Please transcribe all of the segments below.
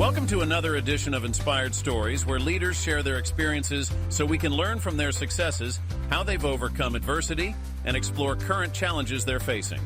Welcome to another edition of Inspired Stories, where leaders share their experiences so we can learn from their successes, how they've overcome adversity, and explore current challenges they're facing.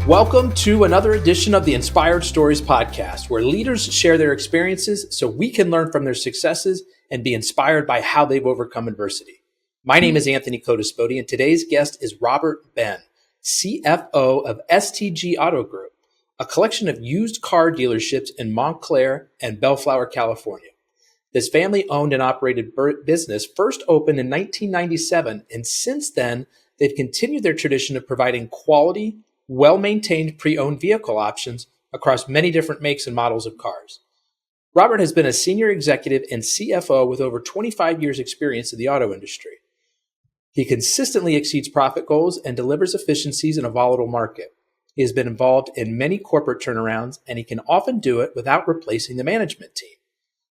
Welcome to another edition of the Inspired Stories podcast, where leaders share their experiences so we can learn from their successes and be inspired by how they've overcome adversity. My name is Anthony Codispoti, and today's guest is Robert Benn, CFO of STG Auto Group, a collection of used car dealerships in Montclair and Bellflower, California. This family-owned and operated business first opened in 1997, and since then, they've continued their tradition of providing quality, well-maintained pre-owned vehicle options across many different makes and models of cars. Robert has been a senior executive and CFO with over 25 years' experience in the auto industry. He consistently exceeds profit goals and delivers efficiencies in a volatile market. He has been involved in many corporate turnarounds, and he can often do it without replacing the management team.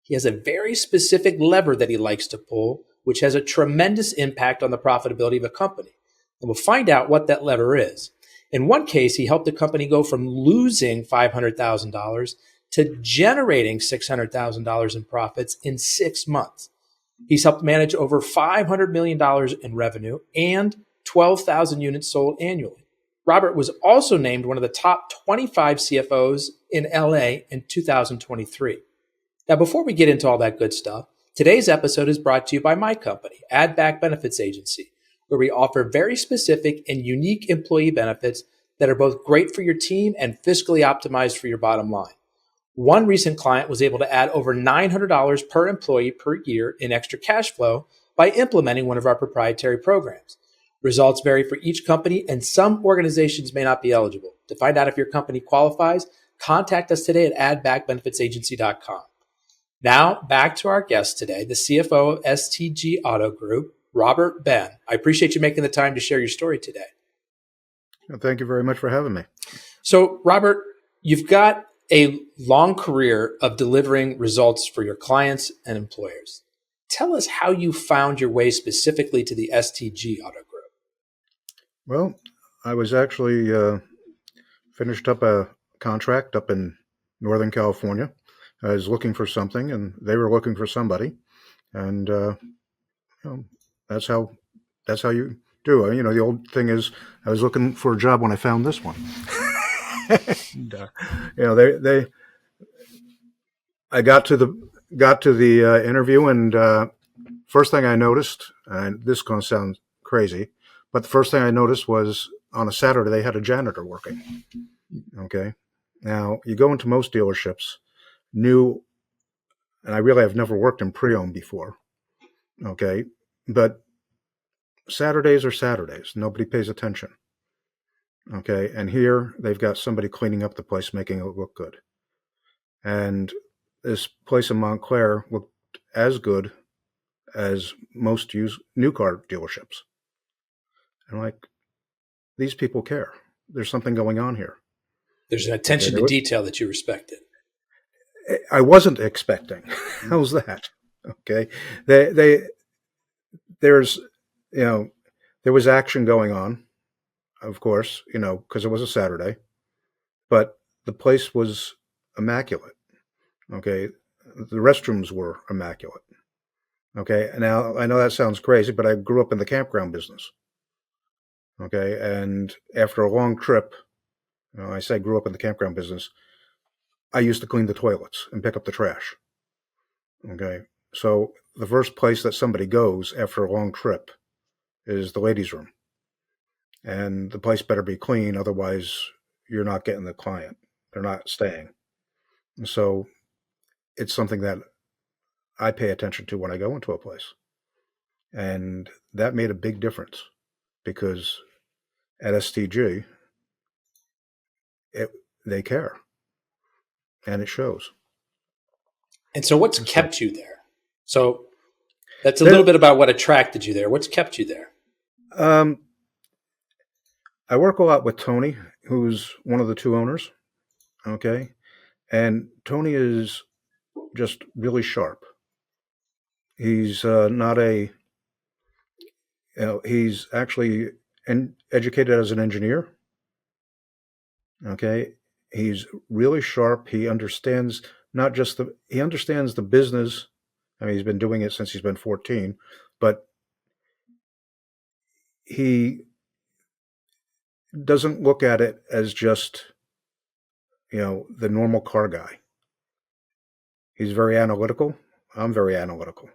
He has a very specific lever that he likes to pull, which has a tremendous impact on the profitability of a company. And we'll find out what that lever is. In one case, he helped the company go from losing $500,000 to generating $600,000 in profits in 6 months. He's helped manage over $500 million in revenue and 12,000 units sold annually. Robert was also named one of the top 25 CFOs in LA in 2023. Now, before we get into all that good stuff, today's episode is brought to you by my company, Add Back Benefits Agency, where we offer very specific and unique employee benefits that are both great for your team and fiscally optimized for your bottom line. One recent client was able to add over $900 per employee per year in extra cash flow by implementing one of our proprietary programs. Results vary for each company, and some organizations may not be eligible. To find out if your company qualifies, contact us today at addbackbenefitsagency.com. Now, back to our guest today, the CFO of STG Auto Group, Robert Benn. I appreciate you making the time to share your story today. Well, thank you very much for having me. So, Robert, you've got a long career of delivering results for your clients and employers. Tell us how you found your way specifically to the STG Auto Group. Well, I was actually finished up a contract up in Northern California. I was looking for something, and they were looking for somebody, and that's how you do it. The old thing is, I was looking for a job when I found this one. And, I got to the interview, and first thing I noticed, and this is going to sound crazy, but the first thing I noticed was on a Saturday, they had a janitor working. Okay. Now, you go into most dealerships, new, and I really have never worked in pre-owned before. Okay. But Saturdays are Saturdays. Nobody pays attention. Okay. And here they've got somebody cleaning up the place, making it look good. And this place in Montclair looked as good as most used new car dealerships. And like, these people care. There's something going on here. There's an attention to detail that you respected. I wasn't expecting. How's that? Okay. There was action going on, of course, because it was a Saturday, but the place was immaculate. Okay. The restrooms were immaculate. Okay. Now, I know that sounds crazy, but I grew up in the campground business. Okay. And after a long trip, I say grew up in the campground business, I used to clean the toilets and pick up the trash. Okay. So the first place that somebody goes after a long trip is the ladies' room. And the place better be clean. Otherwise, you're not getting the client. They're not staying. And so it's something that I pay attention to when I go into a place. And that made a big difference. Because at STG, they care, and it shows. And so what's kept you there? So that's a little bit about what attracted you there. What's kept you there? I work a lot with Tony, who's one of the two owners, okay? And Tony is just really sharp. He's not a he's actually educated as an engineer. Okay. He's really sharp. He understands he understands the business. I mean, he's been doing it since he's been 14, but he doesn't look at it as just, the normal car guy. He's very analytical. I'm very analytical.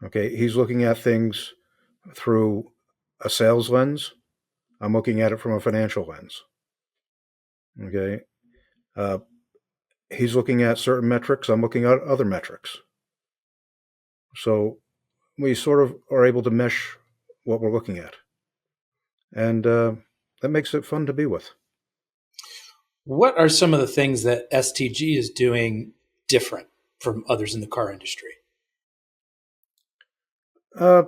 Okay. He's looking at things through a sales lens. I'm looking at it from a financial lens. Okay. He's looking at certain metrics. I'm looking at other metrics. So we sort of are able to mesh what we're looking at. And that makes it fun to be with. What are some of the things that STG is doing different from others in the car industry? I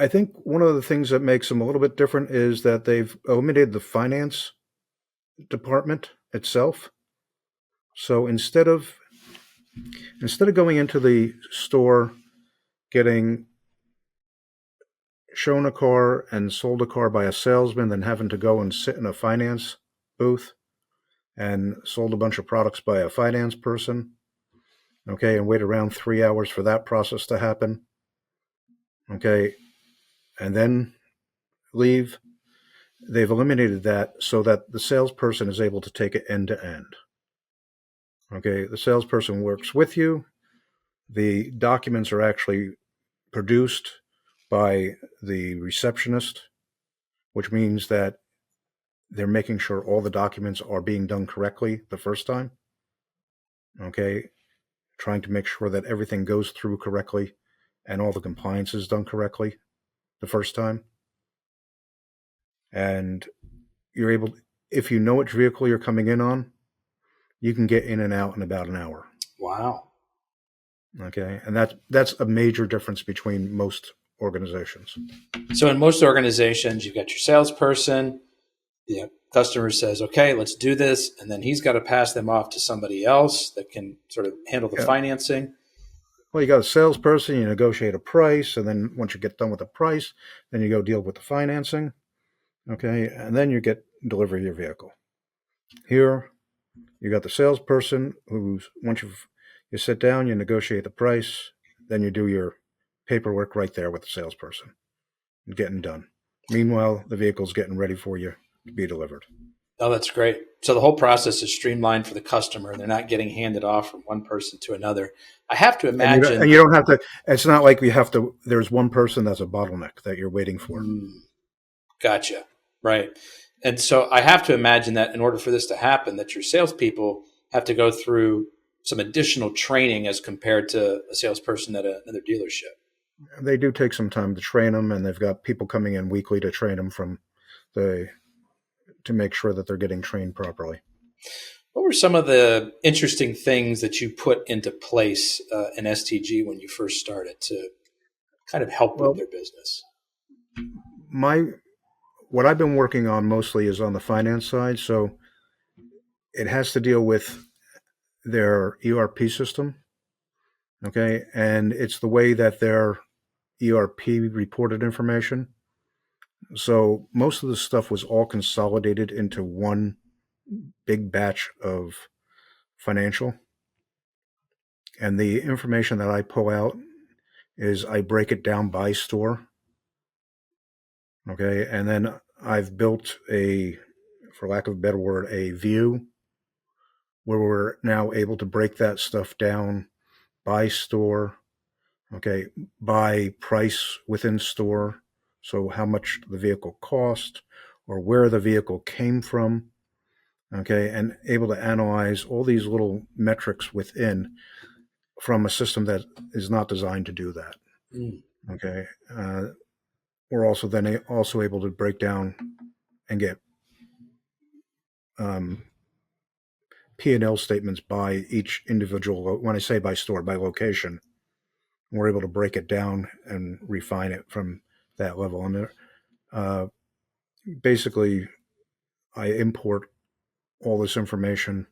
think one of the things that makes them a little bit different is that they've eliminated the finance department itself. So instead of going into the store, getting shown a car and sold a car by a salesman, then having to go and sit in a finance booth and sold a bunch of products by a finance person, okay, and wait around 3 hours for that process to happen, okay, and then leave. They've eliminated that so that the salesperson is able to take it end to end. Okay, the salesperson works with you. The documents are actually produced by the receptionist, which means that they're making sure all the documents are being done correctly the first time. Okay, trying to make sure that everything goes through correctly and all the compliance is done correctly the first time. And you're able, if you know which vehicle you're coming in on, you can get in and out in about an hour. Wow. Okay, and that's a major difference between most organizations. So in most organizations, you've got your salesperson, the customer says, okay, let's do this. And then he's got to pass them off to somebody else that can sort of handle the financing. Well, you got a salesperson, you negotiate a price, and then once you get done with the price, then you go deal with the financing. Okay, and then you get delivery of your vehicle. Here, you got the salesperson who's, once you sit down, you negotiate the price, then you do your paperwork right there with the salesperson, getting done. Meanwhile, the vehicle's getting ready for you to be delivered. Oh, that's great. So the whole process is streamlined for the customer. They're not getting handed off from one person to another. I have to imagine. And you don't have to, it's not like there's one person that's a bottleneck that you're waiting for. Gotcha. Right. And so I have to imagine that in order for this to happen, that your salespeople have to go through some additional training as compared to a salesperson at another dealership. They do take some time to train them, and they've got people coming in weekly to train them to make sure that they're getting trained properly. What were some of the interesting things that you put into place in STG when you first started to kind of help with their business? What I've been working on mostly is on the finance side. So it has to deal with their ERP system. Okay. And it's the way that their ERP reported information. So most of the stuff was all consolidated into one big batch of financial. And the information that I pull out is I break it down by store. Okay. And then I've built for lack of a better word, a view where we're now able to break that stuff down by store. Okay. By price within store. So how much the vehicle cost or where the vehicle came from. Okay. And able to analyze all these little metrics within from a system that is not designed to do that. Okay. We're also able to break down and get P&L statements by each individual. When I say by store, by location, we're able to break it down and refine it from that level. And basically, I import all this information.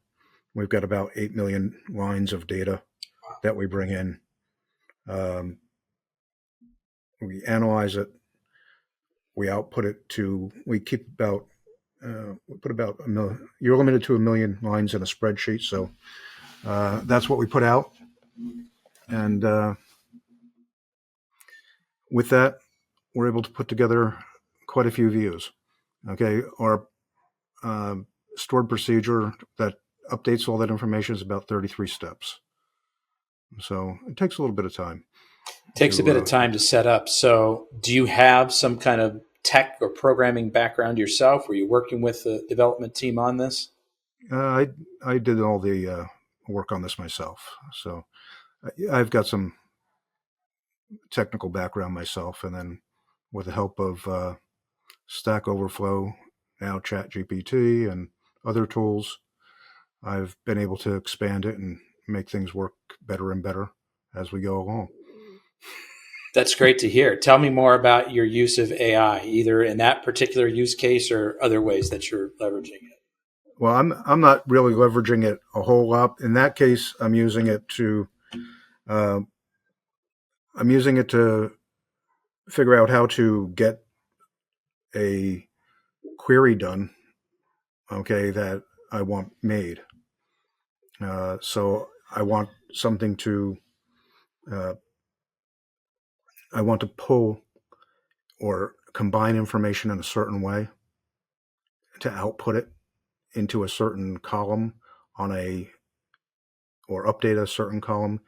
We've got about 8 million lines of data that we bring in. We analyze it. We output it we keep about we put about a million. You're limited to 1 million lines in a spreadsheet, so that's what we put out. And with that, we're able to put together quite a few views. Okay, our stored procedure that updates all that information is about 33 steps. So it takes a little bit of time. Takes a bit of time to set up. So do you have some kind of tech or programming background yourself? Were you working with the development team on this? I did all the work on this myself. So I've got some technical background myself, and then with the help of Stack Overflow, now ChatGPT, and other tools, I've been able to expand it and make things work better and better as we go along. That's great to hear. Tell me more about your use of AI, either in that particular use case or other ways that you're leveraging it. Well, I'm not really leveraging it a whole lot. In that case, I'm using it to figure out how to get a query done, okay, that I want made. So I want something to, I want to pull or combine information in a certain way to output it into a certain column or update a certain column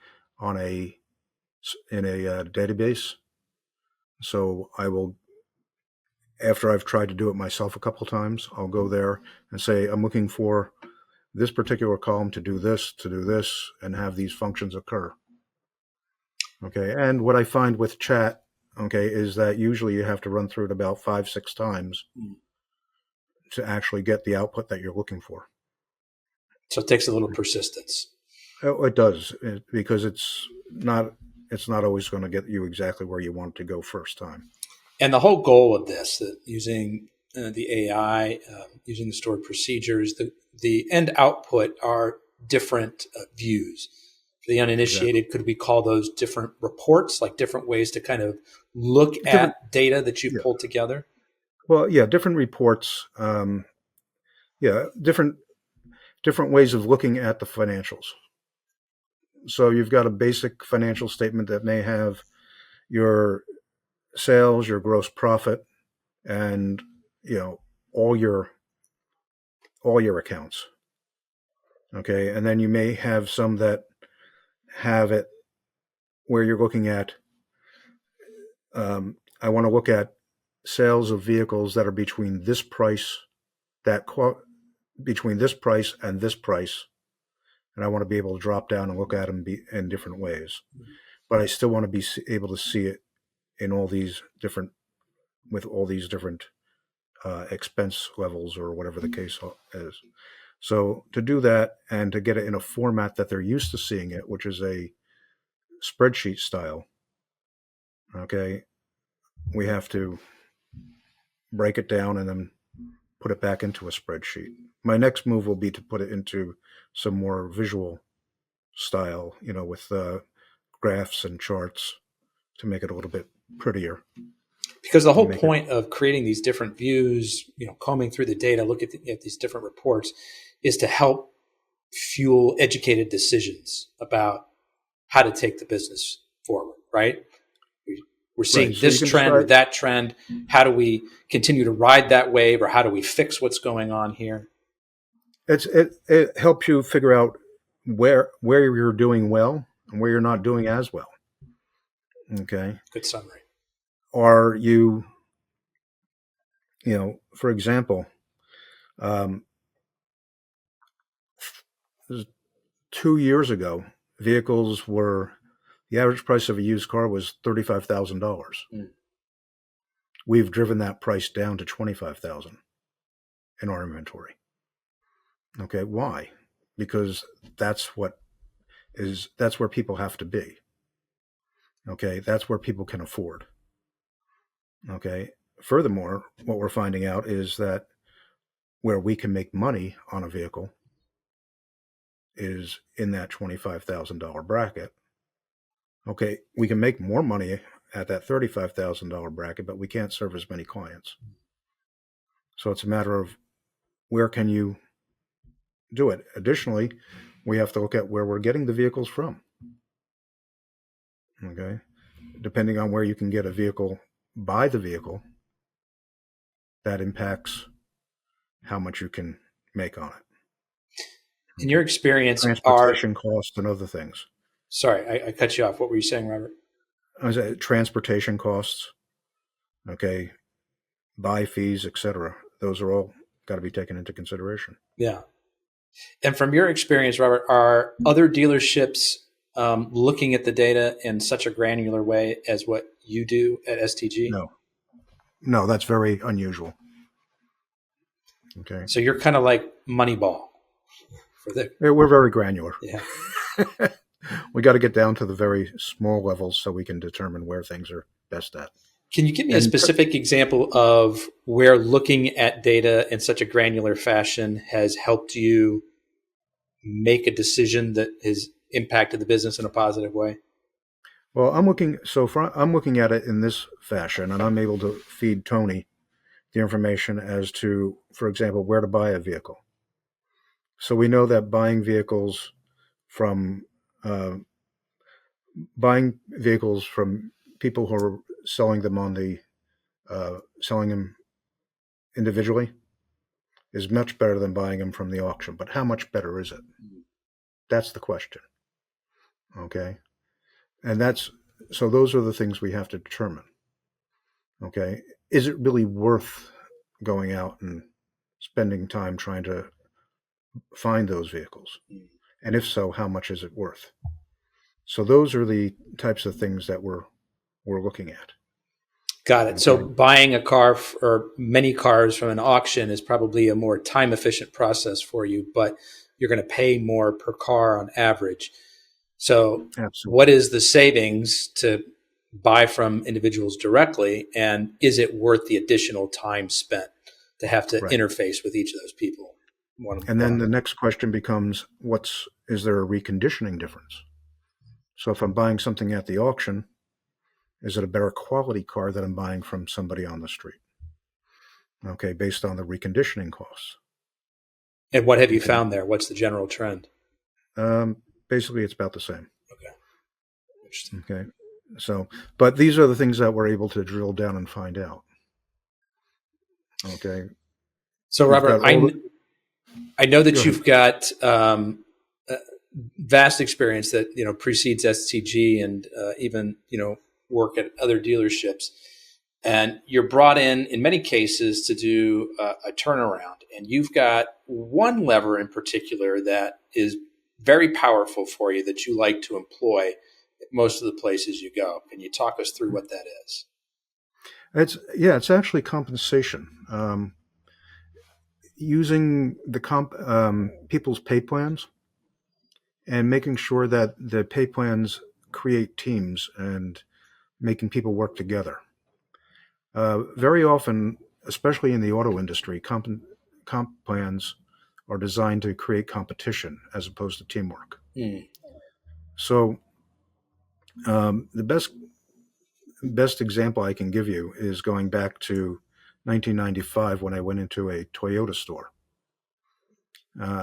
in a database. So I will, after I've tried to do it myself a couple times, I'll go there and say, I'm looking for this particular column to do this, and have these functions occur. Okay. And what I find with chat, okay, is that usually you have to run through it about 5-6 times to actually get the output that you're looking for. So it takes a little persistence. It does, because it's not always going to get you exactly where you want to go first time. And the whole goal of this, using the AI, using the stored procedures, the end output are different views. For the uninitiated, exactly. Could we call those different reports, like different ways to kind of look at data that you've pulled together? Well, yeah, different reports. Different ways of looking at the financials. So you've got a basic financial statement that may have your sales, your gross profit, and all your accounts. Okay, and then you may have some that have it where you're looking at. I want to look at sales of vehicles that are between this price, between this price and this price, and I want to be able to drop down and look at them in different ways. But I still want to be able to see it in all these different expense levels or whatever the case is. So to do that and to get it in a format that they're used to seeing it, which is a spreadsheet style, okay, we have to break it down and then put it back into a spreadsheet. My next move will be to put it into some more visual style, with graphs and charts to make it a little bit prettier. Because the whole point of creating these different views, combing through the data, look at these different reports, is to help fuel educated decisions about how to take the business forward, right? We're seeing this trend or that trend. How do we continue to ride that wave, or how do we fix what's going on here? It helps you figure out where you're doing well and where you're not doing as well. Okay. Good summary. Are you, for example, 2 years ago, the average price of a used car was $35,000. We've driven that price down to $25,000 in our inventory. Okay, why? Because that's where people have to be. Okay, that's where people can afford. Okay. Furthermore, what we're finding out is that where we can make money on a vehicle is in that $25,000 bracket. Okay, we can make more money at that $35,000 bracket, but we can't serve as many clients. So it's a matter of where can you do it? Additionally, we have to look at where we're getting the vehicles from. Okay. Depending on where you can get a vehicle, buy the vehicle, that impacts how much you can make on it. In your experience, Transportation costs and other things. sorry, I cut you off. What were you saying, Robert? Transportation costs, okay, buy fees, etc. Those are all got to be taken into consideration. Yeah. And from your experience, Robert, are other dealerships looking at the data in such a granular way as what you do at STG? No, that's very unusual. Okay. So you're kind of like Moneyball for the. We're very granular. Yeah. We got to get down to the very small levels so we can determine where things are best at. Can you give me a specific example of where looking at data in such a granular fashion has helped you make a decision that has impacted the business in a positive way? Well, I'm looking at it in this fashion, and I'm able to feed Tony the information as to, for example, where to buy a vehicle. So we know that buying vehicles from people who are selling them selling them individually is much better than buying them from the auction. But how much better is it? That's the question. Okay. And so those are the things we have to determine. Okay. Is it really worth going out and spending time trying to find those vehicles? And if so, how much is it worth? So those are the types of things that we're looking at. Got it. So buying a car or many cars from an auction is probably a more time efficient process for you, but you're going to pay more per car on average. So Absolutely. What is the savings to buy from individuals directly? And is it worth the additional time spent to have to interface with each of those people? And then the next question becomes, is there a reconditioning difference? So if I'm buying something at the auction, is it a better quality car that I'm buying from somebody on the street? Okay, based on the reconditioning costs. And what have you found there? What's the general trend? Basically, it's about the same. Okay. Interesting. Okay. So, but these are the things that we're able to drill down and find out. Okay. So, Robert, I know that you've got vast experience that precedes STG and even work at other dealerships, and you're brought in many cases to do a turnaround. And you've got one lever in particular that is very powerful for you that you like to employ at most of the places you go. Can you talk us through what that is? It's actually compensation. Using the people's pay plans and making sure that the pay plans create teams and making people work together. Very often, especially in the auto industry, comp plans are designed to create competition as opposed to teamwork. So the best example I can give you is going back to 1995 when I went into a Toyota store.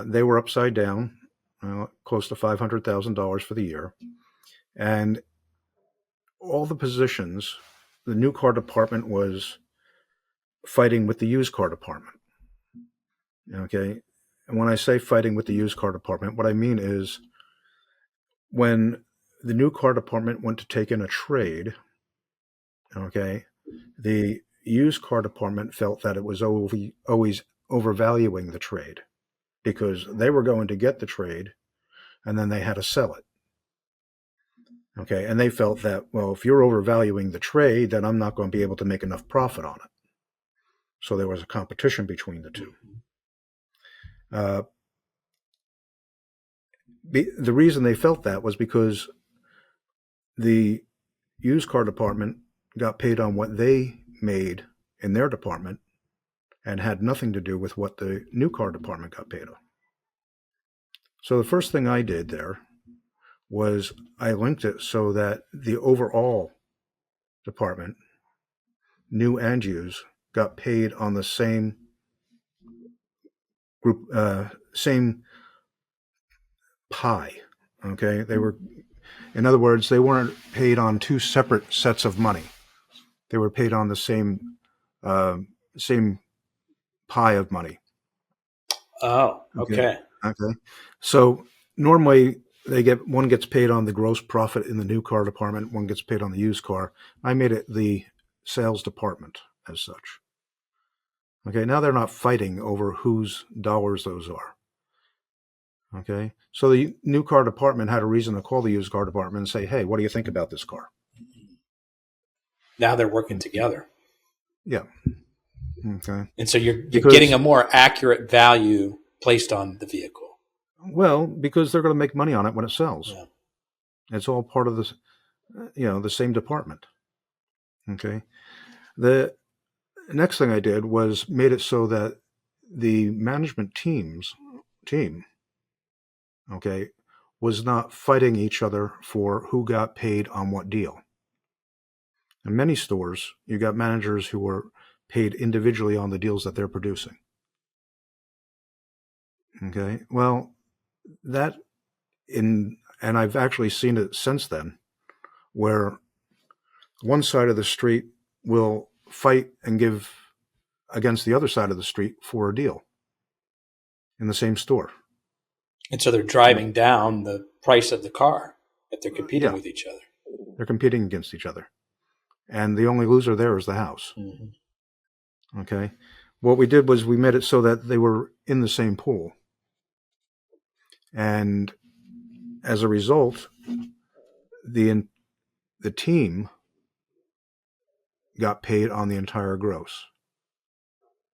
They were upside down, close to $500,000 for the year. And all the positions, the new car department was fighting with the used car department. Okay. And when I say fighting with the used car department, what I mean is when the new car department went to take in a trade, okay, the used car department felt that it was always overvaluing the trade because they were going to get the trade and then they had to sell it. Okay. And they felt that, well, if you're overvaluing the trade, then I'm not going to be able to make enough profit on it. So there was a competition between the two. The reason they felt that was because the used car department got paid on what they made in their department and had nothing to do with what the new car department got paid on. So the first thing I did there was I linked it so that the overall department, new and used, got paid on the same group, same pie. Okay, they were, in other words, they weren't paid on two separate sets of money. They were paid on the same pie of money. Oh, Okay. okay. Okay. So normally one gets paid on the gross profit in the new car department, one gets paid on the used car. I made it the sales department as such. Okay. Now they're not fighting over whose dollars those are. Okay. So the new car department had a reason to call the used car department and say, hey, what do you think about this car? Now they're working together. Yeah. Okay. And so you're getting a more accurate value placed on the vehicle. Well, because they're going to make money on it when it sells. Yeah. It's all part of this, the same department. Okay. The next thing I did was made it so that the management team, okay, was not fighting each other for who got paid on what deal. In many stores, you got managers who were paid individually on the deals that they're producing. Okay. Well, and I've actually seen it since then, where one side of the street will fight and give against the other side of the street for a deal in the same store. And so they're driving down the price of the car if they're competing with each other. They're competing against each other. And the only loser there is the house. Mm-hmm. Okay. What we did was we made it so that they were in the same pool. And as a result, the team got paid on the entire gross.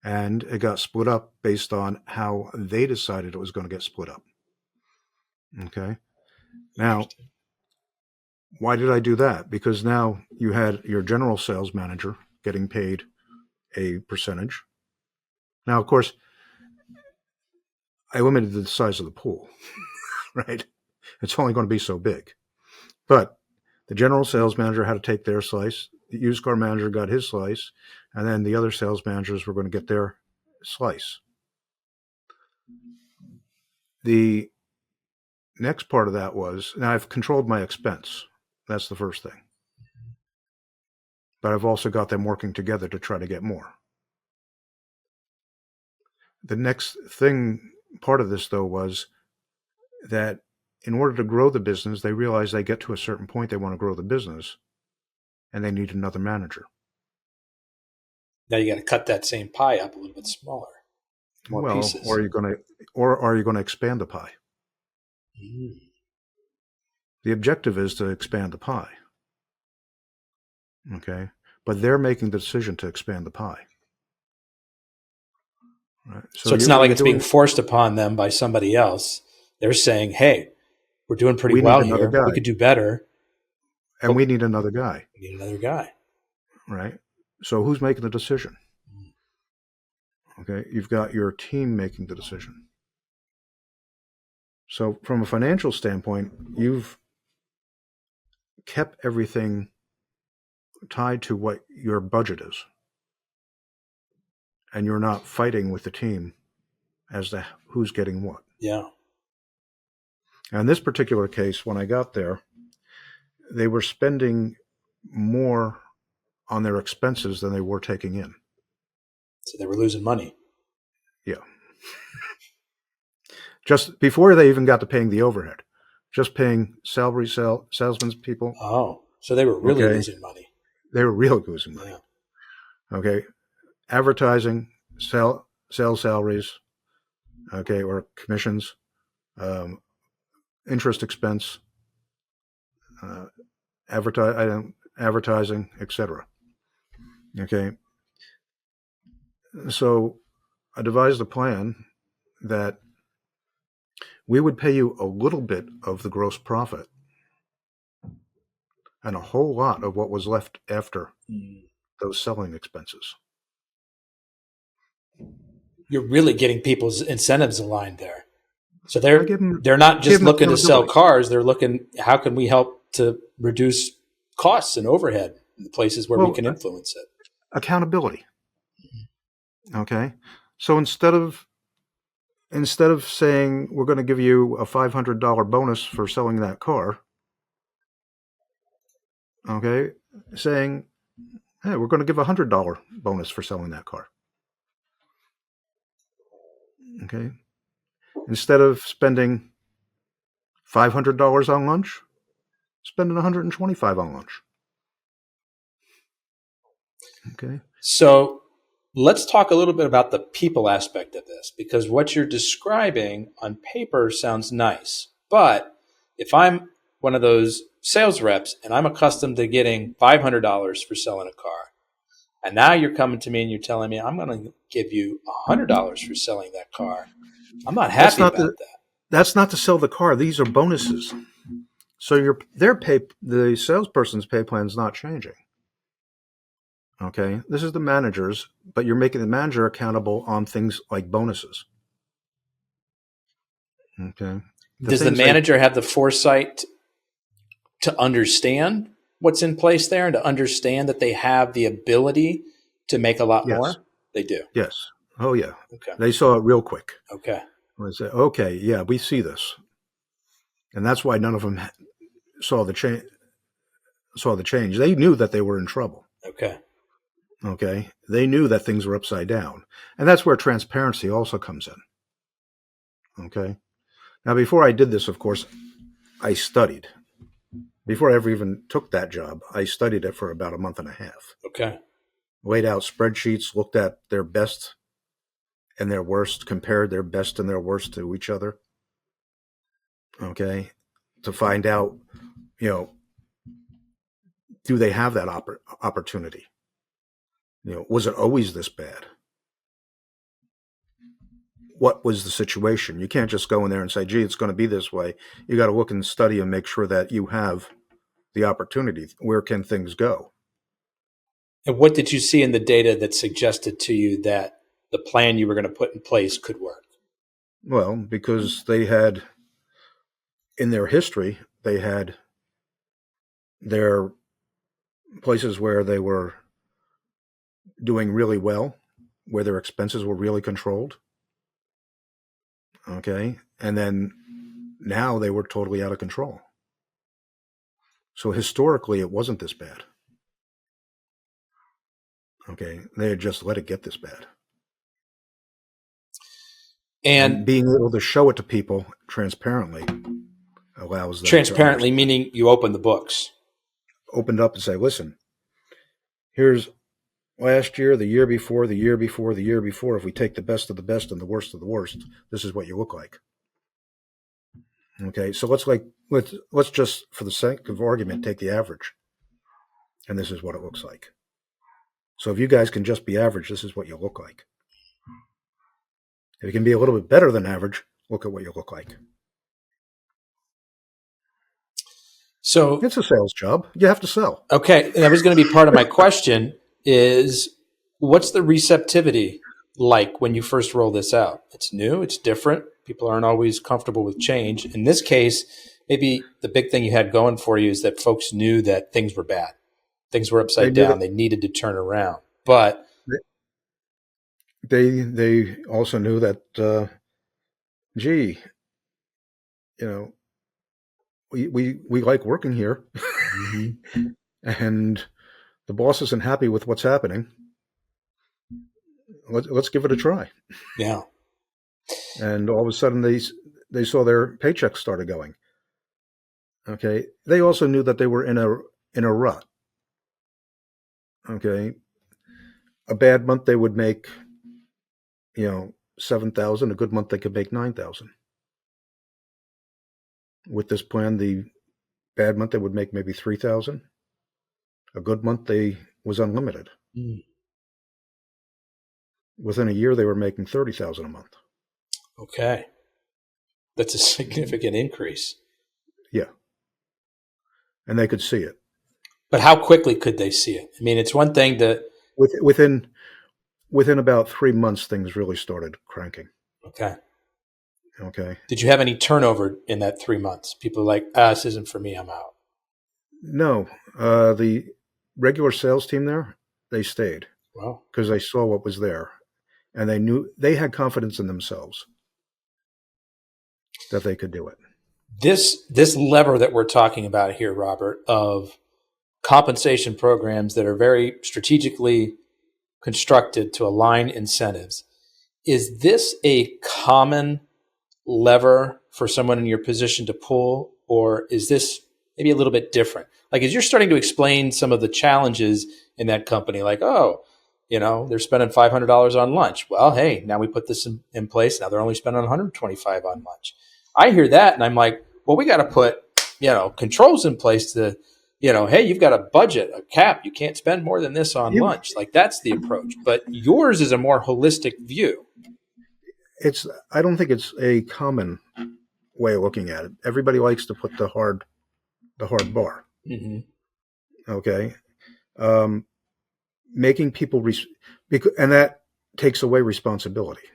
And it got split up based on how they decided it was going to get split up. Okay. Now, why did I do that? Because now you had your general sales manager getting paid a percentage. Now, of course, I limited the size of the pool, right? It's only going to be so big. But the general sales manager had to take their slice. The used car manager got his slice. And then the other sales managers were going to get their slice. The next part of that was, now I've controlled my expense. That's the first thing. But I've also got them working together to try to get more. The next part of this, though, was that in order to grow the business, they realize they get to a certain point, they want to grow the business, and they need another manager. Now you got to cut that same pie up a little bit smaller, more pieces. Or are you going to expand the pie? Mm. The objective is to expand the pie. Okay, but they're making the decision to expand the pie. Right. So it's not like it's being forced upon them by somebody else. They're saying, hey, we're doing pretty well here. We could do better. And we need another guy. We need another guy. Right. So who's making the decision? Okay. You've got your team making the decision. So from a financial standpoint, you've kept everything tied to what your budget is. And you're not fighting with the team as to who's getting what. Yeah. And in this particular case, when I got there, they were spending more on their expenses than they were taking in. So they were losing money. Yeah. Just before they even got to paying the overhead, just paying salary salesmen's people. Oh, so they were really losing money. They were really losing money. Yeah. Okay. Advertising, sales salaries, okay, or commissions, interest expense, advertising, etc. Okay. So I devised a plan that we would pay you a little bit of the gross profit and a whole lot of what was left after those selling expenses. You're really getting people's incentives aligned there. So they're not just looking to sell cars. They're looking, how can we help to reduce costs and overhead in the places where we can influence it? Accountability. Okay. So instead of instead of saying we're going to give you a $500 bonus for selling that car, okay, saying, hey, we're going to give a $100 bonus for selling that car. Okay. Instead of spending $500 on lunch, spending $125 on lunch. Okay. So let's talk a little bit about the people aspect of this, because what you're describing on paper sounds nice. But if I'm one of those sales reps and I'm accustomed to getting $500 for selling a car, and now you're coming to me and you're telling me I'm going to give you $100 for selling that car, I'm not happy about that. That's not to sell the car. These are bonuses. So the salesperson's pay plan is not changing. Okay, this is the manager's, but you're making the manager accountable on things like bonuses. Okay. Does the manager have the foresight to understand what's in place there and to understand that they have the ability to make a lot more? They do. Yes. Oh, yeah. Okay. They saw it real quick. Okay. They said, okay, yeah, we see this. And that's why none of them saw the change. They knew that they were in trouble. Okay. Okay. They knew that things were upside down. And that's where transparency also comes in. Okay. Now, before I did this, of course, I studied. Before I ever even took that job, I studied it for about a month and a half. Okay. Laid out spreadsheets, looked at their best and their worst, compared their best and their worst to each other. Okay. To find out, do they have that opportunity? Was it always this bad? What was the situation? You can't just go in there and say, gee, it's going to be this way. You got to look and study and make sure that you have the opportunity. Where can things go? And what did you see in the data that suggested to you that the plan you were going to put in place could work? Well, because they had, in their history, they had their places where they were doing really well, where their expenses were really controlled. Okay. And then now they were totally out of control. So historically, it wasn't this bad. Okay. They had just let it get this bad. And being able to show it to people transparently allows them. Transparently, meaning you open the books. Opened up and say, listen, here's last year, the year before, the year before, the year before. If we take the best of the best and the worst of the worst, this is what you look like. Okay, so let's just, for the sake of argument, take the average. And this is what it looks like. So if you guys can just be average, this is what you look like. If you can be a little bit better than average, look at what you look like. So it's a sales job. You have to sell. Okay, that was going to be part of my question is, what's the receptivity like when you first roll this out? It's new, it's different. People aren't always comfortable with change. In this case, maybe the big thing you had going for you is that folks knew that things were bad. Things were upside down. They needed to turn around. But they also knew that, we like working here. Mm-hmm. And the boss isn't happy with what's happening. Let's give it a try. Yeah. And all of a sudden they saw their paychecks started going. Okay. They also knew that they were in a rut. Okay. A bad month they would make, $7,000. A good month they could make $9,000. With this plan, the bad month they would make maybe $3,000. A good month they was unlimited. Mm. Within a year they were making $30,000 a month. Okay, that's a significant increase. Yeah, and they could see it. But how quickly could they see it? I mean, it's one thing to within about 3 months things really started cranking. Okay. Okay. Did you have any turnover in that 3 months? People are like, this isn't for me, I'm out. No. The regular sales team there, they stayed. Wow. Because they saw what was there. And they knew they had confidence in themselves. that they could do it. This lever that we're talking about here, Robert, of compensation programs that are very strategically constructed to align incentives, is this a common lever for someone in your position to pull, or is this maybe a little bit different? Like, as you're starting to explain some of the challenges in that company, like, oh, they're spending $500 on lunch. Well, hey, now we put this in place. Now they're only spending $125 on lunch. I hear that and I'm like, well, we got to put, controls in place to, hey, you've got a budget, a cap. You can't spend more than this on lunch. Like, that's the approach. But yours is a more holistic view. I don't think it's a common way of looking at it. Everybody likes to put the hard bar. Mm-hmm. Okay. Making people, and that takes away responsibility.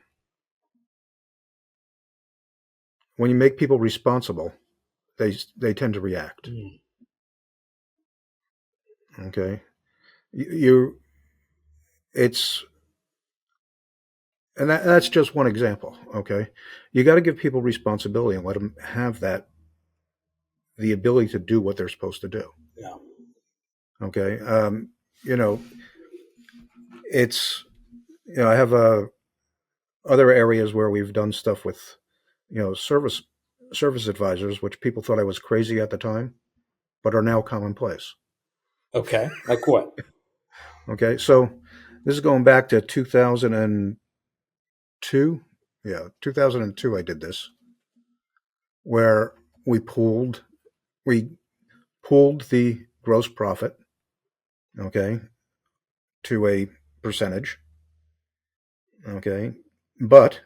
When you make people responsible, they tend to react. Mm. Okay. And that's just one example. Okay. You got to give people responsibility and let them have the ability to do what they're supposed to do. Yeah. Okay. I have other areas where we've done stuff with, service advisors, which people thought I was crazy at the time, but are now commonplace. Okay. Like what? Okay. So this is going back to 2002. Yeah. 2002, I did this, where we pooled the gross profit, okay, to a percentage, okay, but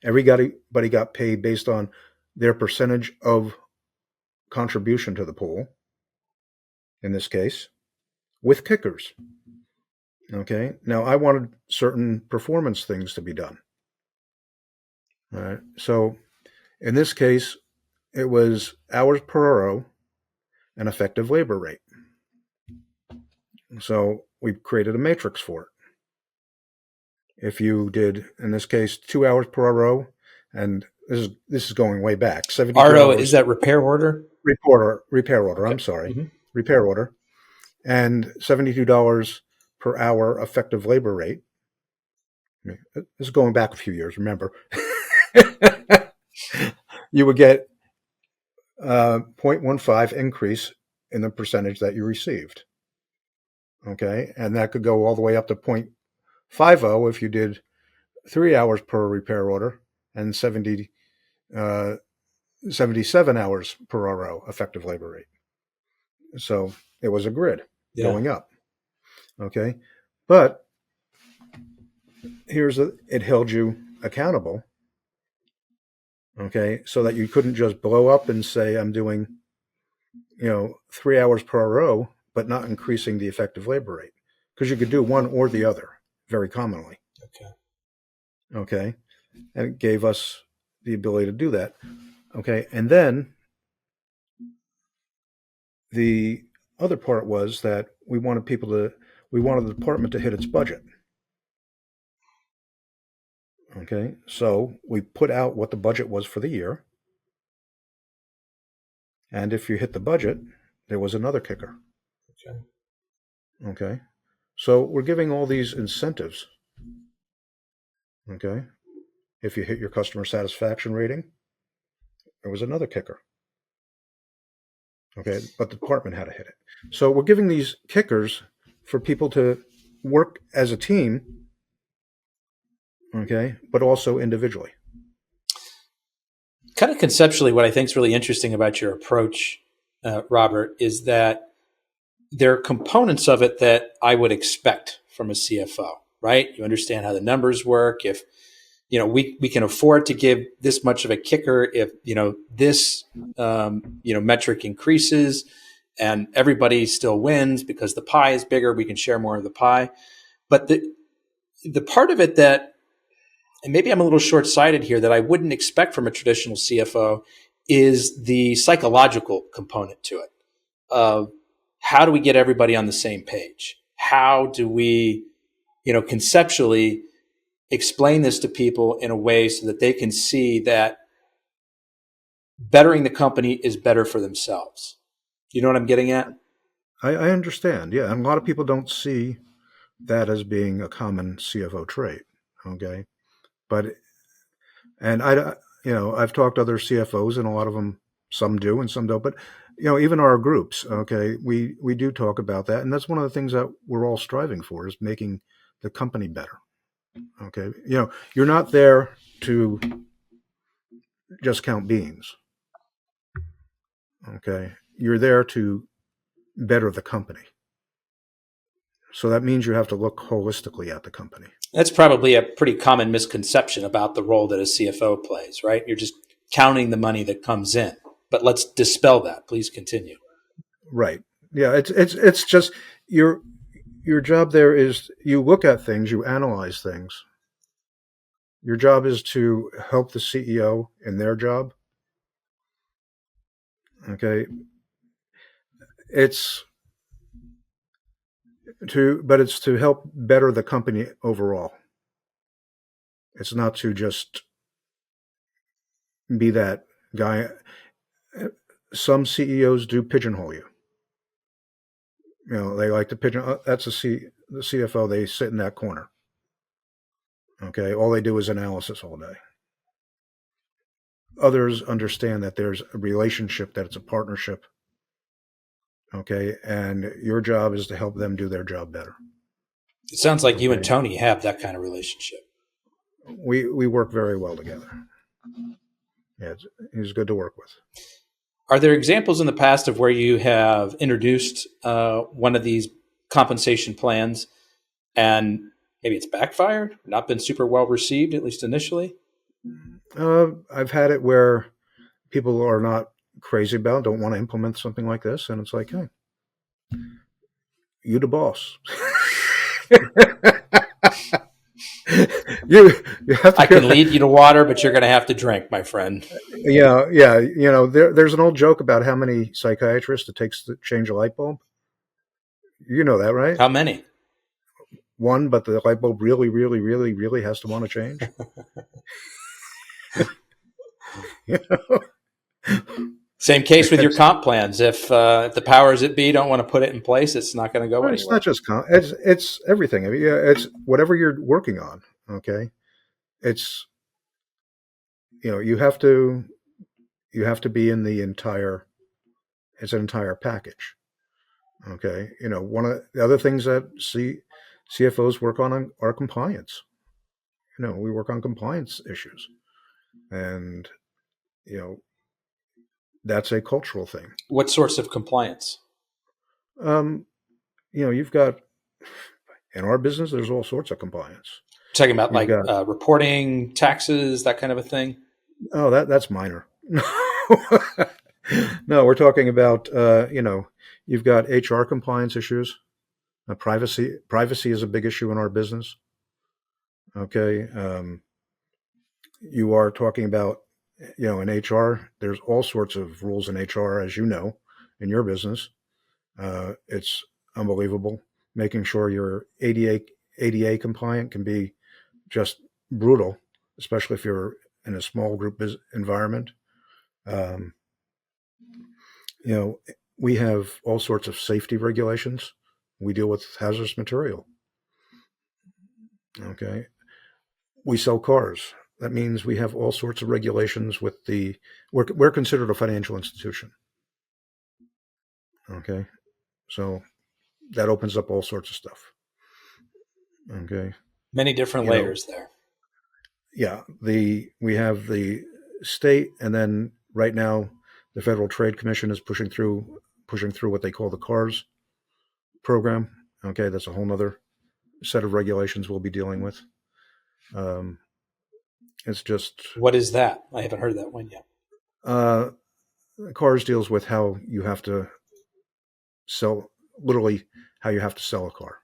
everybody got paid based on their percentage of contribution to the pool, in this case, with kickers. Okay, now I wanted certain performance things to be done. All right, so in this case, it was hours per hour and effective labor rate. So we created a matrix for it. If you did, in this case, 2 hours per RO, and this is going way back. RO, is that repair order? Repair order. Okay. I'm sorry, Mm-hmm. Repair order, and $72 per hour effective labor rate. This is going back a few years. Remember, you would get 0.15 increase in the percentage that you received. Okay, and that could go all the way up to 0.50 if you did 3 hours per repair order and 77 hours per RO effective labor rate. So it was a grid going up. Okay, but it held you accountable. Okay, so that you couldn't just blow up and say, I'm doing, 3 hours per RO, but not increasing the effective labor rate, because you could do one or the other very commonly. Okay. And it gave us the ability to do that. Okay. And then the other part was that we wanted the department to hit its budget. Okay. So we put out what the budget was for the year. And if you hit the budget, there was another kicker. Okay. So we're giving all these incentives. Okay. If you hit your customer satisfaction rating, there was another kicker. Okay. But the department had to hit it. So we're giving these kickers for people to work as a team. Okay. But also individually. Kind of conceptually, what I think is really interesting about your approach, Robert, is that there are components of it that I would expect from a CFO, right? You understand how the numbers work. If, we can afford to give this much of a kicker if, this, metric increases and everybody still wins because the pie is bigger, we can share more of the pie. But the part of it that, and maybe I'm a little short-sighted here, that I wouldn't expect from a traditional CFO is the psychological component to it. How do we get everybody on the same page? How do we, conceptually explain this to people in a way so that they can see that bettering the company is better for themselves. You know what I'm getting at? I understand. Yeah. And a lot of people don't see that as being a common CFO trait. Okay. But, and I've talked to other CFOs and a lot of them, some do and some don't, but even our groups, okay, we do talk about that. And that's one of the things that we're all striving for is making the company better. Okay. You're not there to just count beans. Okay. You're there to better the company. So that means you have to look holistically at the company. That's probably a pretty common misconception about the role that a CFO plays, right? You're just counting the money that comes in. But let's dispel that. Please continue. Right. Yeah. It's just your job there is you look at things, you analyze things. Your job is to help the CEO in their job. Okay. It's to help better the company overall. It's not to just be that guy. Some CEOs do pigeonhole you. They like to that's the CFO. They sit in that corner. Okay. All they do is analysis all day. Others understand that there's a relationship, that it's a partnership. Okay. And your job is to help them do their job better. It sounds like you and Tony have that kind of relationship. We work very well together. Yeah, he's good to work with. Are there examples in the past of where you have introduced one of these compensation plans and maybe it's backfired, not been super well received, at least initially? I've had it where people are not crazy about, don't want to implement something like this. And it's like, hey, you the boss. you have to. I can lead you to water, but you're going to have to drink, my friend. Yeah. There's an old joke about how many psychiatrists it takes to change a light bulb. You know that, right? How many? One, but the light bulb really, really, really, really has to want to change. Same case with your comp plans. If the powers that be don't want to put it in place, it's not going to go anywhere. It's not just comp. It's everything. I mean, it's whatever you're working on. Okay, it's you have to be in the entire. It's an entire package. Okay, one of the other things that CFOs work on are compliance. We work on compliance issues, and that's a cultural thing. What sorts of compliance? You've got in our business, there's all sorts of compliance. You're talking about reporting, taxes, that kind of a thing? Oh, that's minor. No, we're talking about you've got HR compliance issues. Privacy is a big issue in our business. Okay, you are talking about in HR. There's all sorts of rules in HR, as you know, in your business. It's unbelievable. Making sure you're ADA compliant can be just brutal, especially if you're in a small group environment. We have all sorts of safety regulations. We deal with hazardous material. Okay. We sell cars. That means we have all sorts of regulations with we're considered a financial institution. Okay. So that opens up all sorts of stuff. Okay. Many different layers there. Yeah. We have the state, and then right now the Federal Trade Commission is pushing through what they call the CARS program. Okay. That's a whole nother set of regulations we'll be dealing with. It's just. What is that? I haven't heard that one yet. CARS deals with how you have to literally how you have to sell a car.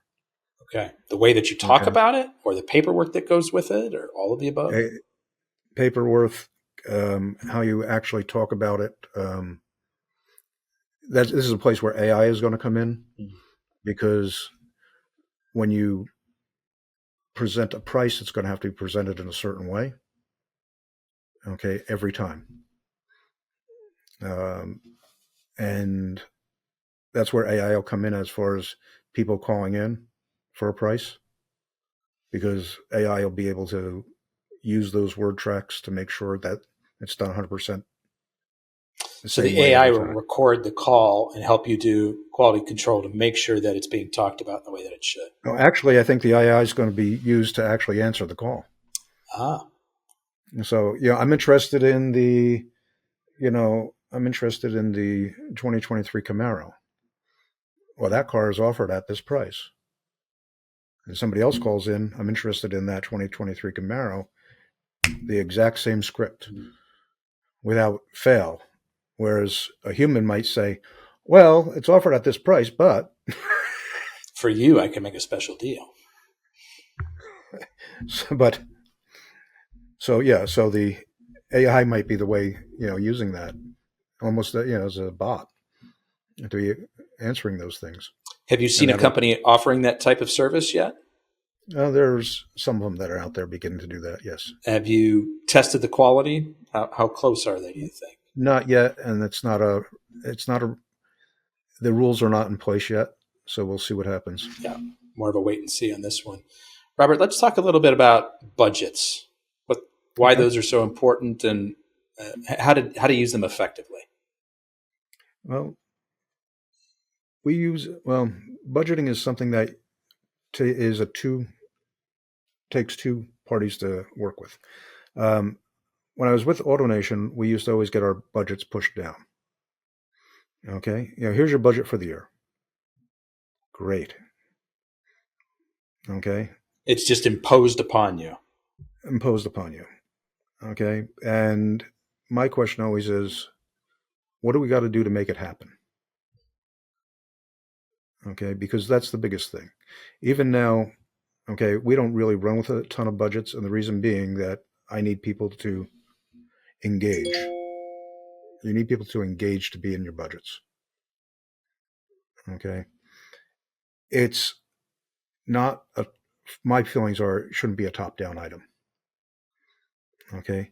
Okay. The way that you talk about it, or the paperwork that goes with it, or all of the above? Paperwork, how you actually talk about it. This is a place where AI is going to come in, because when you present a price, it's going to have to be presented in a certain way. Okay, every time. And that's where AI will come in as far as people calling in for a price, because AI will be able to use those word tracks to make sure that it's done 100% the So same the way AI every will time. record the call and help you do quality control to make sure that it's being talked about in the way that it should. No, actually, I think the AI is going to be used to actually answer the call. Ah, So, I'm interested in I'm interested in the 2023 Camaro. Well, that car is offered at this price. And somebody else calls in, I'm interested in that 2023 Camaro, the exact same script without fail. Whereas a human might say, well, it's offered at this price, but for you, I can make a special deal. but so the AI might be the way, using that almost, as a bot to be answering those things. Have you seen And a company offering that type of service yet? there's some of them that are out there beginning to do that. Yes. Have you tested the quality? How close are they, do you think? Not yet. And the rules are not in place yet. So we'll see what happens. Yeah, more of a wait and see on this one. Robert, let's talk a little bit about budgets, why Okay. those are so important, and how to use them effectively. Well, budgeting is something that takes two parties to work with. When I was with AutoNation, we used to always get our budgets pushed down. Okay, here's your budget for the year. Great. Okay, It's just imposed upon you. imposed upon you. Okay, and my question always is, what do we got to do to make it happen? Okay, because that's the biggest thing. Even now, okay, we don't really run with a ton of budgets, and the reason being that I need people to engage. You need people to engage to be in your budgets. Okay, it's not my feelings are it shouldn't be a top-down item. Okay,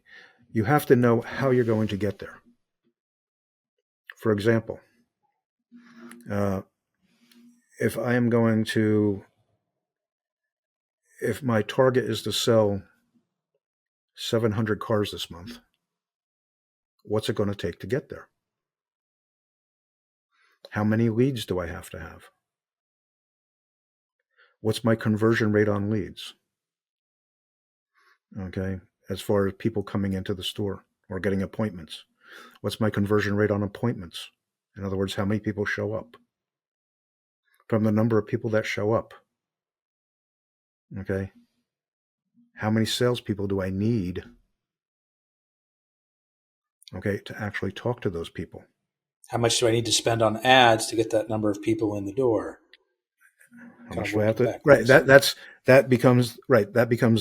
you have to know how you're going to get there. For example, if my target is to sell 700 cars this month, what's it going to take to get there? How many leads do I have to have? What's my conversion rate on leads? Okay, as far as people coming into the store or getting appointments. What's my conversion rate on appointments? In other words, how many people show up? From the number of people that show up. Okay, how many salespeople do I need? Okay, to actually talk to those people. How much do I need to spend on ads to get that number of people in the door? How much do I have to? Right, that becomes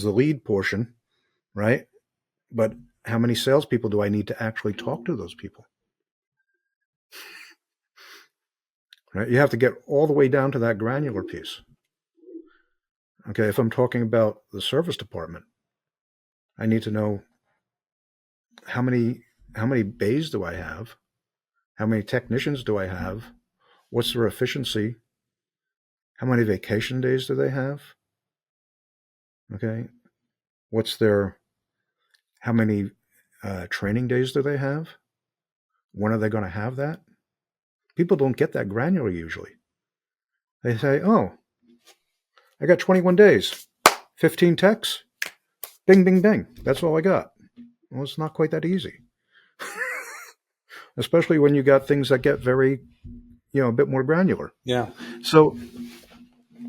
the lead portion, right? But how many salespeople do I need to actually talk to those people? Right, you have to get all the way down to that granular piece. Okay, if I'm talking about the service department, I need to know how many bays do I have? How many technicians do I have? What's their efficiency? How many vacation days do they have? Okay, how many training days do they have? When are they going to have that? People don't get that granular usually. They say, oh, I got 21 days, 15 techs, bing, bing, bing. That's all I got. Well, it's not quite that easy. Especially when you got things that get very, a bit more granular. Yeah. So,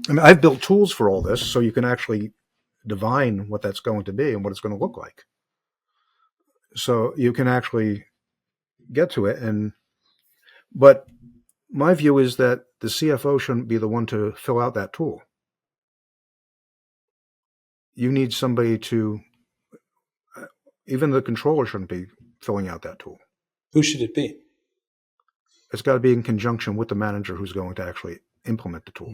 I've built tools for all this so you can actually divine what that's going to be and what it's going to look like. So you can actually get to it. But my view is that the CFO shouldn't be the one to fill out that tool. You need somebody even the controller shouldn't be filling out that tool. Who should it be? It's got to be in conjunction with the manager who's going to actually implement the tool.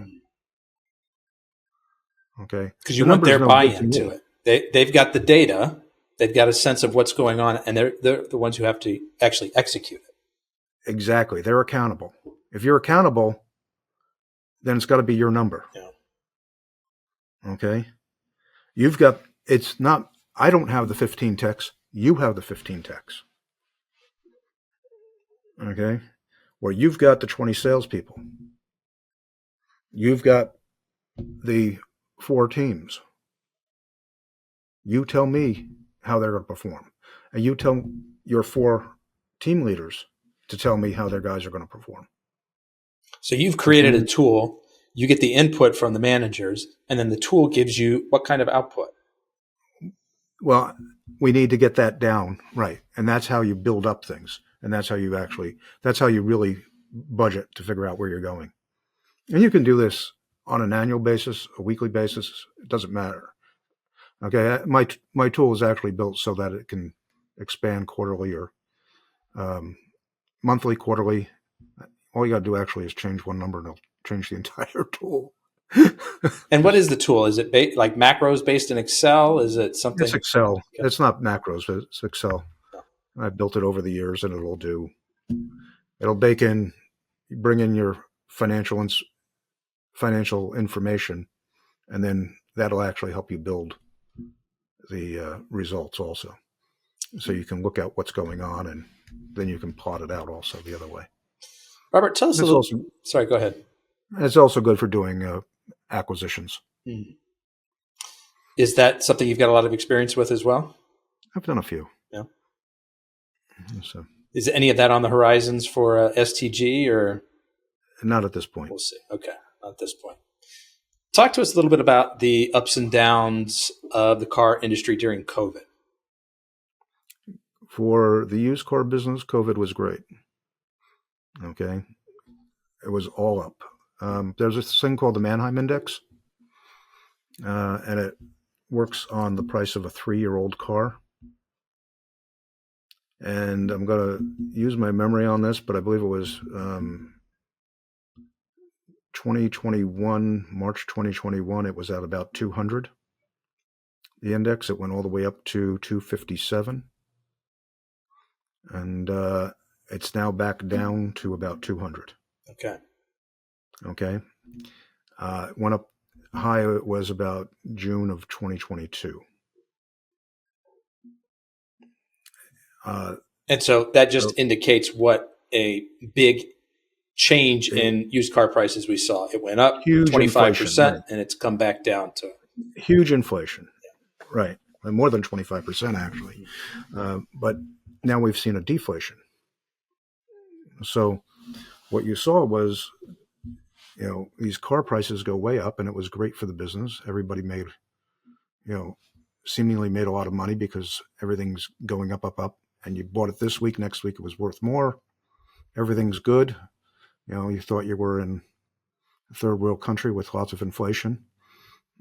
Okay? Because you want their buy-in to it. They've got the data. They've got a sense of what's going on, and they're the ones who have to actually execute it. Exactly. They're accountable. If you're accountable, then it's got to be your number. Yeah. Okay. You've got, it's not, I don't have the 15 techs. You have the 15 techs. Okay. Or you've got the 20 salespeople. You've got the 4 teams. You tell me how they're going to perform. And you tell your 4 team leaders to tell me how their guys are going to perform. So you've created a tool, you get the input from the managers, and then the tool gives you what kind of output? Well, we need to get that down, right. And that's how you build up things. And that's how you really budget to figure out where you're going. And you can do this on an annual basis, a weekly basis, it doesn't matter. Okay, my tool is actually built so that it can expand quarterly or monthly, quarterly. All you got to do actually is change one number and it'll change the entire tool. And what is the tool? Is it like macros based in Excel? Is it something? It's Excel. Okay. It's not macros, but it's Excel. I built it over the years, and it'll bake in, bring in your financial information, and then that'll actually help you build the results also. So you can look at what's going on, and then you can plot it out also the other way. Robert, tell us a little. Sorry, go ahead. It's also good for doing acquisitions. Mm-hmm. Is that something you've got a lot of experience with as well? I've done a few. Yeah. So, is any of that on the horizons for STG or? Not at this point. We'll see. Okay, not at this point. Talk to us a little bit about the ups and downs of the car industry during COVID. For the used car business, COVID was great. Okay. It was all up. There's this thing called the Manheim Index, and it works on the price of a 3-year-old car. And I'm going to use my memory on this, but I believe it was 2021, March 2021, it was at about 200. The index, it went all the way up to 257. And it's now back down to about 200. Okay. Okay. It went up high, it was about June of 2022. And so that just indicates what a big change in used car prices we saw. It went up 25%, right. And it's come back down to huge inflation. Yeah. Right. And more than 25% actually. But now we've seen a deflation. So what you saw was, these car prices go way up, and it was great for the business. Everybody made, seemingly made a lot of money because everything's going up, up, up. And you bought it this week, next week it was worth more. Everything's good. You thought you were in a third world country with lots of inflation.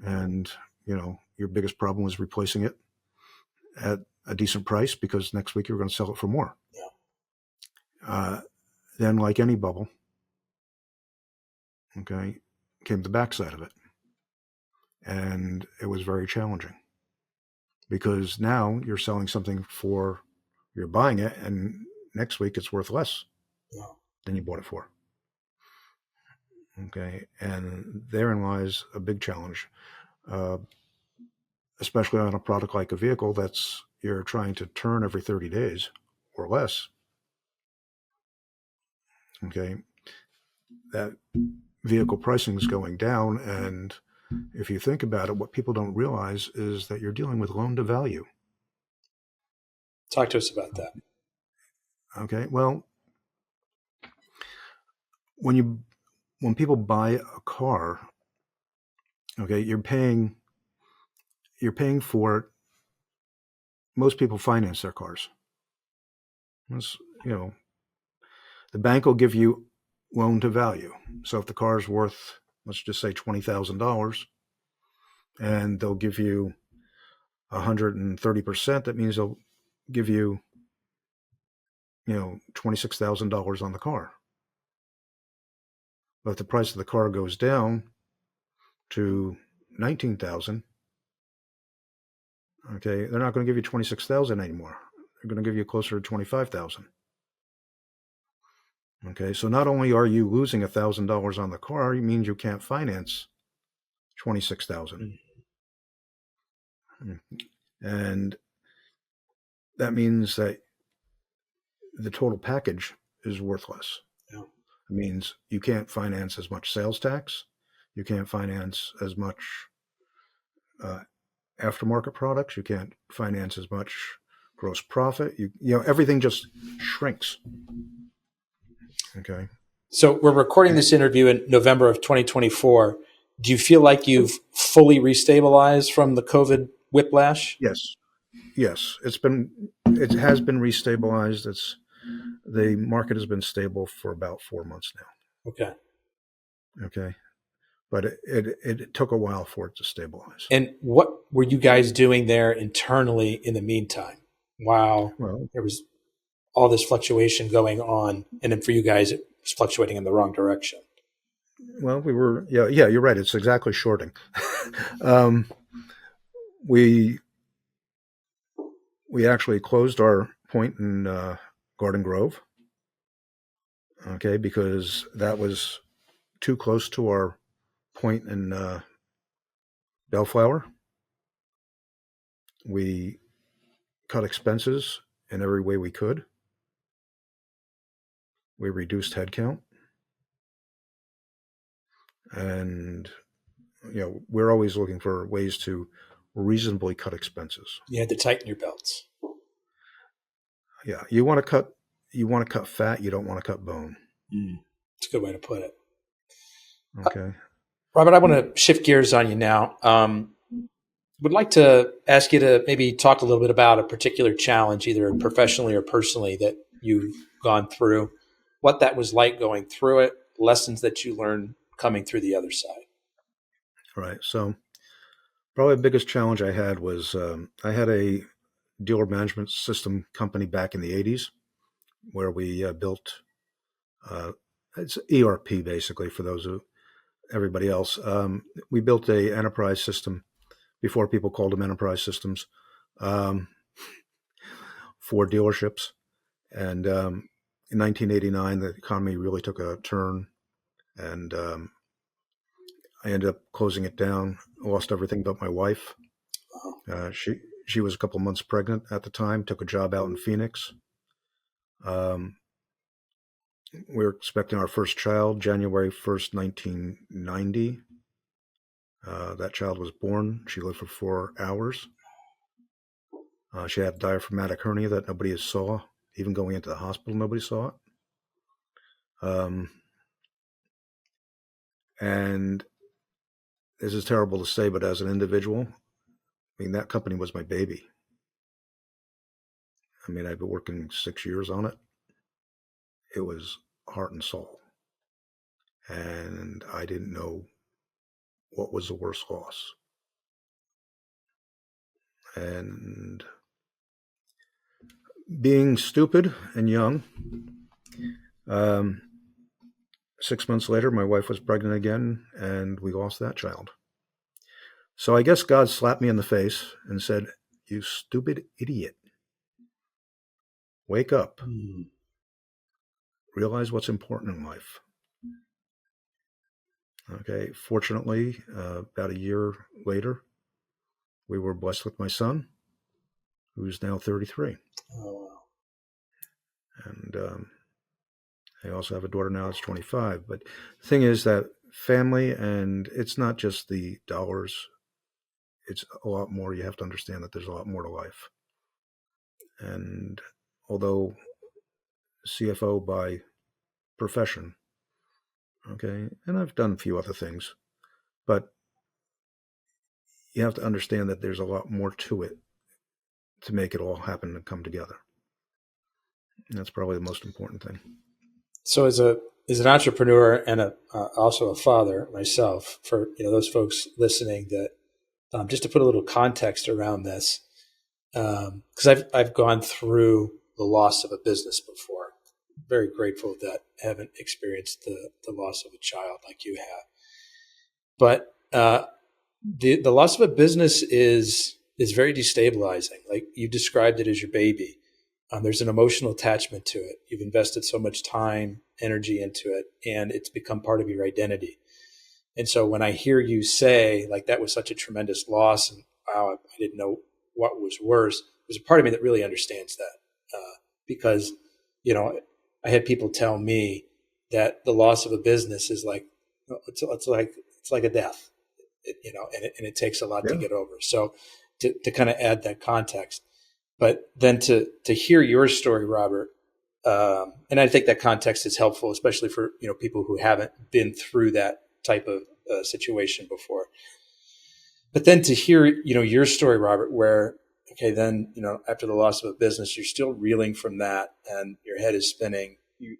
And, your biggest problem was replacing it at a decent price because next week you're going to sell it for more. Yeah. Then, like any bubble, okay, came the backside of it. And it was very challenging because now you're selling something you're buying it, and next week it's worth less than you bought it for. Okay, and therein lies a big challenge, especially on a product like a vehicle that's you're trying to turn every 30 days or less. Okay, that vehicle pricing is going down, and if you think about it, what people don't realize is that you're dealing with loan to value. Talk to us about that. Okay, well, when people buy a car, okay, you're paying for it. Most people finance their cars. It's, the bank will give you loan to value. So if the car is worth, let's just say $20,000, and they'll give you 130%, that means they'll give you, $26,000 on the car. But if the price of the car goes down to $19,000, okay, they're not going to give you $26,000 anymore. They're going to give you closer to $25,000. Okay, so not only are you losing $1,000 on the car, it means you can't finance 26,000, and that means that the total package is worthless. Yeah. It means you can't finance as much sales tax, you can't finance as much aftermarket products, you can't finance as much gross profit. Everything just shrinks. Okay. So we're recording this interview in November of 2024. Do you feel like you've fully restabilized from the COVID whiplash? Yes. It has been restabilized. The market has been stable for about 4 months now. Okay. Okay. But it took a while for it to stabilize. And what were you guys doing there internally in the meantime? Wow. Well, There was all this fluctuation going on. And then for you guys, it was fluctuating in the wrong direction. well, yeah, you're right. It's exactly shorting. We actually closed our point in Garden Grove, okay, because that was too close to our point in Bellflower. We cut expenses in every way we could. We reduced headcount. And, we're always looking for ways to reasonably cut expenses. You had to tighten your belts. Yeah. You want to cut fat. You don't want to cut bone. That's a good way to put it. Okay. Robert, I want to shift gears on you now. Would like to ask you to maybe talk a little bit about a particular challenge, either professionally or personally, that you've gone through, what that was like going through it, lessons that you learned coming through the other side. Right. So probably the biggest challenge I had was I had a dealer management system company back in the 80s where we built, it's ERP basically for everybody else. We built a enterprise system before people called them enterprise systems for dealerships. And in 1989, the economy really took a turn, and I ended up closing it down. I lost everything but my wife. She was a couple months pregnant at the time, took a job out in Phoenix. We were expecting our first child January 1st, 1990. That child was born. She lived for 4 hours. She had diaphragmatic hernia that nobody saw. Even going into the hospital, nobody saw it. And this is terrible to say, but as an individual, that company was my baby. I've been working 6 years on it. It was heart and soul. And I didn't know what was the worst loss. And being stupid and young, 6 months later, my wife was pregnant again, and we lost that child. So I guess God slapped me in the face and said, "You stupid idiot. Wake up. Realize what's important in life." Okay. Fortunately, about a year later, we were blessed with my son, who's now 33. Oh, wow. And I also have a daughter now that's 25. But the thing is that family, and it's not just the dollars, it's a lot more. You have to understand that there's a lot more to life. And although CFO by profession, okay, and I've done a few other things, but you have to understand that there's a lot more to it to make it all happen and come together. And that's probably the most important thing. So as an entrepreneur and also a father myself, for those folks listening, that just to put a little context around this, because I've gone through the loss of a business before. Very grateful that I haven't experienced the loss of a child like you have. But the loss of a business is very destabilizing. Like you described it as your baby. There's an emotional attachment to it. You've invested so much time energy into it, and it's become part of your identity. And so when I hear you say, like, that was such a tremendous loss, and wow, I didn't know what was worse, there's a part of me that really understands that. Because, I had people tell me that the loss of a business is like, it's like a death, and it takes a lot to get over. So to kind of add that context, but then to hear your story, Robert, and I think that context is helpful, especially for, people who haven't been through that type of situation before. But then to hear, your story, Robert, where, okay, then, after the loss of a business, you're still reeling from that and your head is spinning. You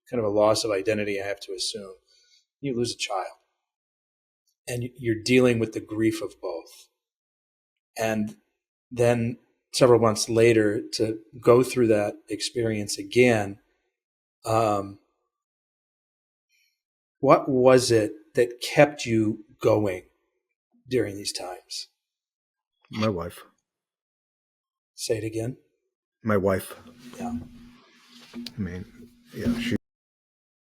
kind of a loss of identity, I have to assume. You lose a child and you're dealing with the grief of both. And then several months later to go through that experience again, what was it that kept you going during these times? My wife. Say it again. My wife. Yeah. I mean, yeah, she